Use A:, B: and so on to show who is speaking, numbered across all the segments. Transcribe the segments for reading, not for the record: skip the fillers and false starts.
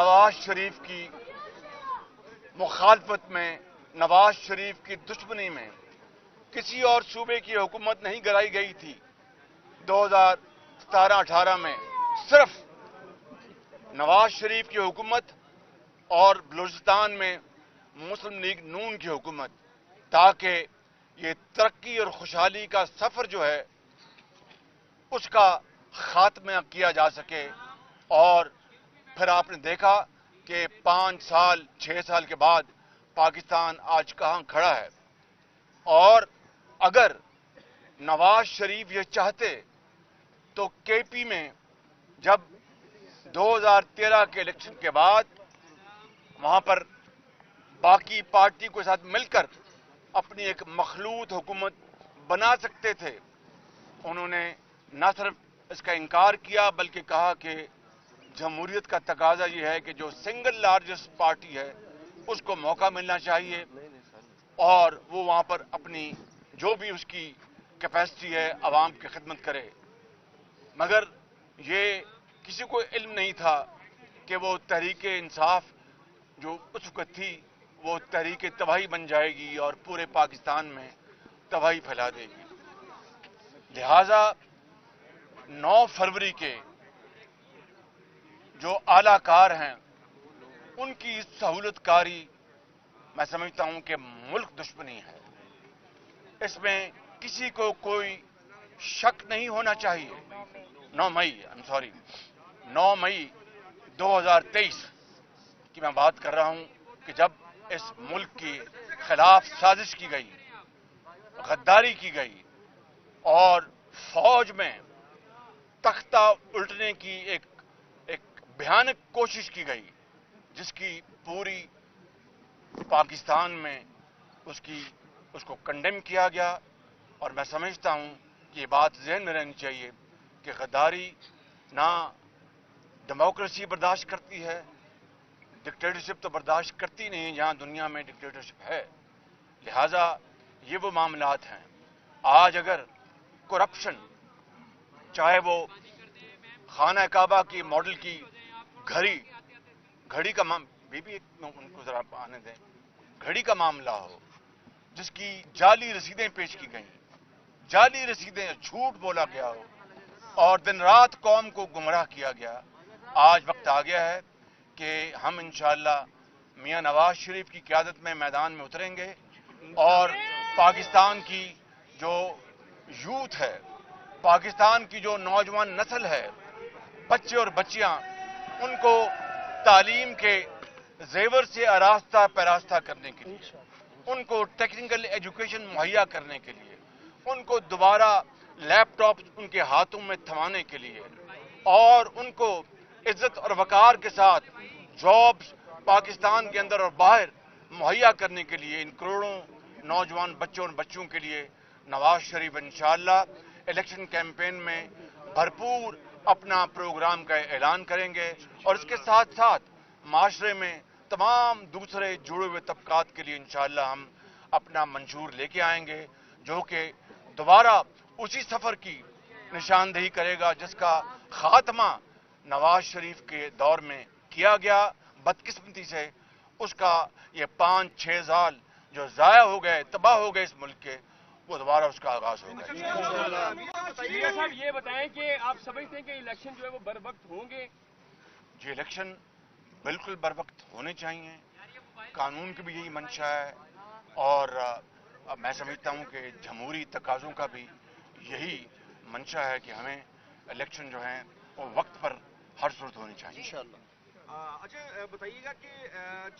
A: نواز شریف کی مخالفت میں، نواز شریف کی دشمنی میں کسی اور صوبے کی حکومت نہیں گرائی گئی تھی 2017-18 میں، صرف نواز شریف کی حکومت اور بلوچستان میں مسلم لیگ نون کی حکومت، تاکہ یہ ترقی اور خوشحالی کا سفر جو ہے اس کا خاتمہ کیا جا سکے۔ اور پھر آپ نے دیکھا کہ 5 سال 6 سال کے بعد پاکستان آج کہاں کھڑا ہے۔ اور اگر نواز شریف یہ چاہتے تو کے پی میں جب 2013 کے الیکشن کے بعد وہاں پر باقی پارٹی کے ساتھ مل کر اپنی ایک مخلوط حکومت بنا سکتے تھے۔ انہوں نے نہ صرف اس کا انکار کیا بلکہ کہا کہ جمہوریت کا تقاضا یہ ہے کہ جو سنگل لارجسٹ پارٹی ہے اس کو موقع ملنا چاہیے اور وہ وہاں پر اپنی جو بھی اس کی کیپیسٹی ہے عوام کی خدمت کرے۔ مگر یہ کسی کو علم نہیں تھا کہ وہ تحریک انصاف جو اس وقت تھی وہ تحریک تباہی بن جائے گی اور پورے پاکستان میں تباہی پھیلا دے گی۔ لہذا 9 فروری کے جو اعلی کار ہیں ان کی سہولت کاری میں سمجھتا ہوں کہ ملک دشمنی ہے، اس میں کسی کو کوئی شک نہیں ہونا چاہیے۔ 9 مئی 2023 کی میں بات کر رہا ہوں کہ جب اس ملک کی خلاف سازش کی گئی، غداری کی گئی اور فوج میں تختہ الٹنے کی ایک بھیانک کوشش کی گئی، جس کی پوری پاکستان میں اس کو کنڈیم کیا گیا۔ اور میں سمجھتا ہوں کہ یہ بات ذہن میں رہنی چاہیے کہ غداری نہ ڈیموکریسی برداشت کرتی ہے، ڈکٹیٹرشپ تو برداشت کرتی نہیں جہاں دنیا میں ڈکٹیٹرشپ ہے۔ لہذا یہ وہ معاملات ہیں۔ آج اگر کرپشن، چاہے وہ خانہ کعبہ کی ماڈل کی گھڑی کا ان کو ذرا آنے دیں، گھڑی کا معاملہ ہو جس کی جعلی رسیدیں پیش کی گئیں، جعلی رسیدیں، جھوٹ بولا گیا ہو اور دن رات قوم کو گمراہ کیا گیا، آج وقت آ گیا ہے کہ ہم انشاءاللہ میاں نواز شریف کی قیادت میں میدان میں اتریں گے اور پاکستان کی جو یوتھ ہے، پاکستان کی جو نوجوان نسل ہے، بچے اور بچیاں، ان کو تعلیم کے زیور سے آراستہ پیراستہ کرنے کے لیے، ان کو ٹیکنیکل ایجوکیشن مہیا کرنے کے لیے، ان کو دوبارہ لیپ ٹاپ ان کے ہاتھوں میں تھمانے کے لیے اور ان کو عزت اور وقار کے ساتھ جابز پاکستان کے اندر اور باہر مہیا کرنے کے لیے، ان کروڑوں نوجوان بچوں اور بچیوں کے لیے نواز شریف انشاءاللہ الیکشن کیمپین میں بھرپور اپنا پروگرام کا اعلان کریں گے اور اس کے ساتھ ساتھ معاشرے میں تمام دوسرے جڑے ہوئے طبقات کے لیے انشاءاللہ ہم اپنا منشور لے کے آئیں گے جو کہ دوبارہ اسی سفر کی نشاندہی کرے گا جس کا خاتمہ نواز شریف کے دور میں کیا گیا۔ بدقسمتی سے اس کا یہ 5-6 سال جو ضائع ہو گئے، تباہ ہو گئے اس ملک کے، وہ دوبارہ اس کا آغاز ہوگا۔
B: میاں صاحب یہ بتائیں کہ آپ سمجھتے ہیں کہ الیکشن جو ہے وہ بر وقت ہوں گے؟
A: جی، الیکشن بالکل بر وقت ہونے چاہیے، قانون کی بھی یہی منشا ہے اور میں سمجھتا ہوں کہ جمہوری تقاضوں کا بھی یہی منشا ہے کہ ہمیں الیکشن جو ہیں وہ وقت پر ہر صورت ہونی چاہیے انشاءاللہ۔
C: اچھا بتائیے گا کہ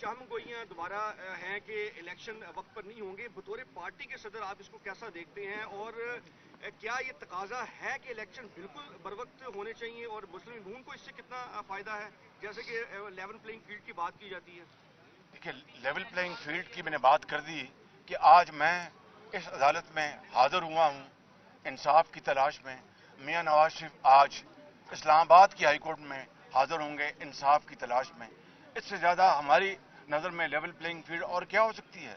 C: چہم گوئیاں دوبارہ ہیں کہ الیکشن وقت پر نہیں ہوں گے، بطور پارٹی کے صدر آپ اس کو کیسا دیکھتے ہیں اور کیا یہ تقاضا ہے کہ الیکشن بالکل بر وقت ہونے چاہیے اور مسلم نون کو اس سے کتنا فائدہ ہے، جیسے کہ لیول پلینگ فیلڈ کی بات کی جاتی ہے؟
A: دیکھیے، لیول پلینگ فیلڈ کی میں نے بات کر دی کہ آج میں اس عدالت میں حاضر ہوا ہوں انصاف کی تلاش میں۔ میاں نواز شریف آج اسلام آباد کی ہائی کورٹ میں حاضر ہوں گے انصاف کی تلاش میں۔ اس سے زیادہ ہماری نظر میں لیول پلینگ فیلڈ اور کیا ہو سکتی ہے؟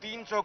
A: 300